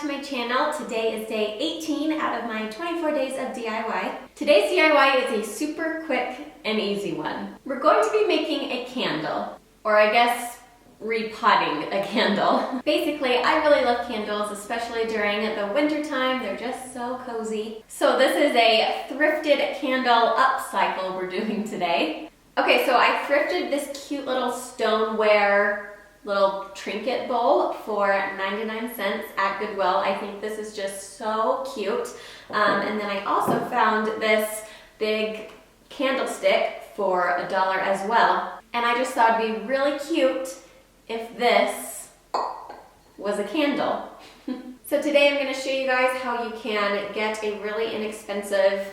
to my channel. Today is day 18 out of my 24 days of DIY. Today's DIY is a super quick and easy one. We're going to be making a candle, or I guess repotting a candle. Basically, I really love candles, especially during the winter time. They're just so cozy. So this is a thrifted candle upcycle we're doing today. Okay, so I thrifted this cute little stoneware little trinket bowl for 99 cents at Goodwill. I think this is just so cute. And then I also found this big candlestick for $1 as well. And I just thought it'd be really cute if this was a candle. So today I'm going to show you guys how you can get a really inexpensive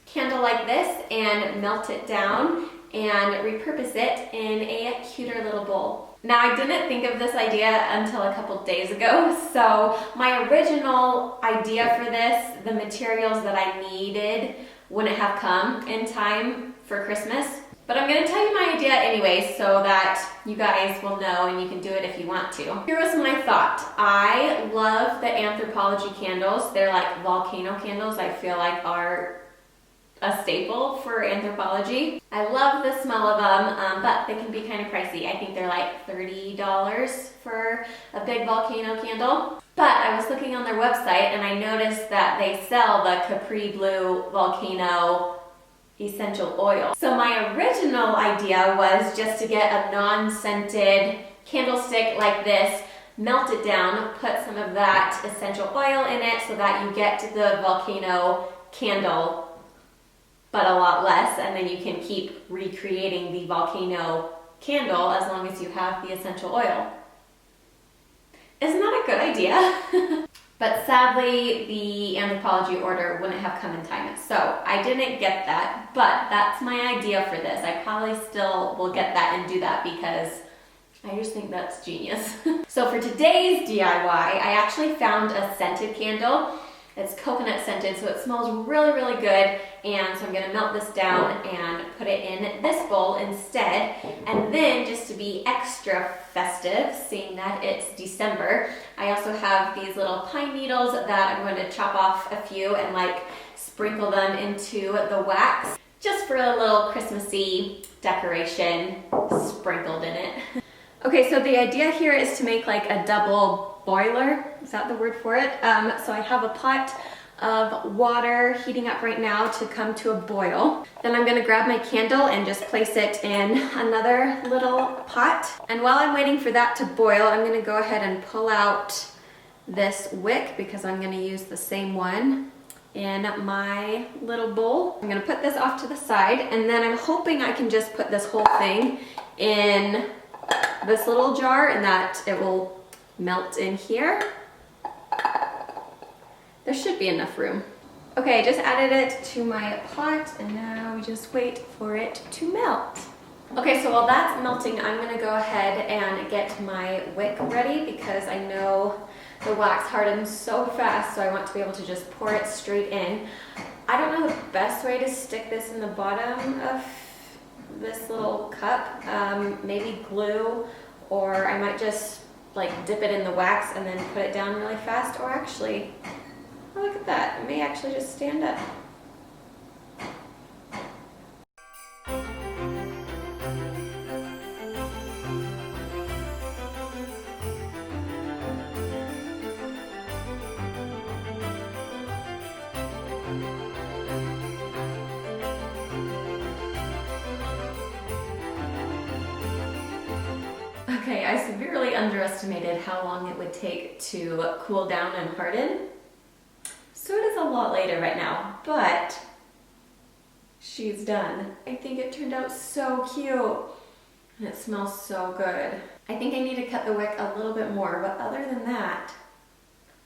candle like this and melt it down and repurpose it in a cuter little bowl. Now, I didn't think of this idea until a couple days ago, so my original idea for this, the materials that I needed wouldn't have come in time for Christmas. But I'm going to tell you my idea anyway so that you guys will know and you can do it if you want to. Here was my thought. I love the Anthropologie candles. They're like volcano candles, I feel like are a staple for Anthropologie. I love the smell of them, but they can be kind of pricey. I think they're like $30 for a big volcano candle. But I was looking on their website and I noticed that they sell the Capri Blue Volcano essential oil. So my original idea was just to get a non-scented candlestick like this, melt it down, put some of that essential oil in it so that you get the volcano candle but a lot less, and then you can keep recreating the volcano candle as long as you have the essential oil. Isn't that a good idea? But sadly, the Anthropologie order wouldn't have come in time, so I didn't get that, but that's my idea for this. I probably still will get that and do that because I just think that's genius. So for today's DIY, I actually found a scented candle. It's coconut scented, so it smells really, really good. And so I'm gonna melt this down and put it in this bowl instead. And then, just to be extra festive, seeing that it's December, I also have these little pine needles that I'm going to chop off a few and like sprinkle them into the wax, just for a little Christmassy decoration sprinkled in it. Okay, so the idea here is to make like a double boiler. Is that the word for it? So I have a pot of water heating up right now to come to a boil. Then I'm gonna grab my candle and just place it in another little pot. And while I'm waiting for that to boil, I'm gonna go ahead and pull out this wick because I'm gonna use the same one in my little bowl. I'm gonna put this off to the side, and then I'm hoping I can just put this whole thing in this little jar and that it will melt in here. There should be enough room. Okay, I just added it to my pot and now we just wait for it to melt. Okay, so while that's melting, I'm gonna go ahead and get my wick ready because I know the wax hardens so fast, so I want to be able to just pour it straight in. I don't know the best way to stick this in the bottom of this little cup. Maybe glue, or I might just like dip it in the wax and then put it down really fast, or actually, oh, look at that, it may actually just stand up. Okay, I severely underestimated how long it would take to cool down and harden. So it is a lot later right now, but she's done. I think it turned out so cute and it smells so good. I think I need to cut the wick a little bit more, but other than that,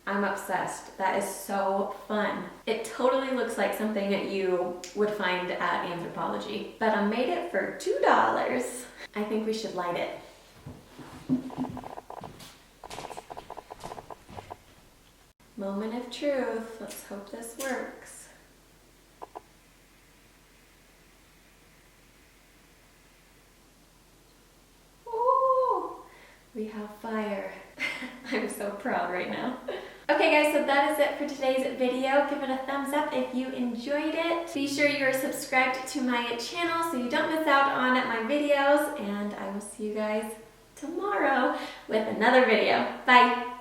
I'm obsessed. That is so fun. It totally looks like something that you would find at Anthropologie, but I made it for $2. I think we should light it. Moment of truth. Let's hope this works. Oh, we have fire. I'm so proud right now. Okay guys, so that is it for today's video. Give it a thumbs up if you enjoyed it. Be sure you're subscribed to my channel so you don't miss out on my videos, and I will see you guys tomorrow with another video. Bye!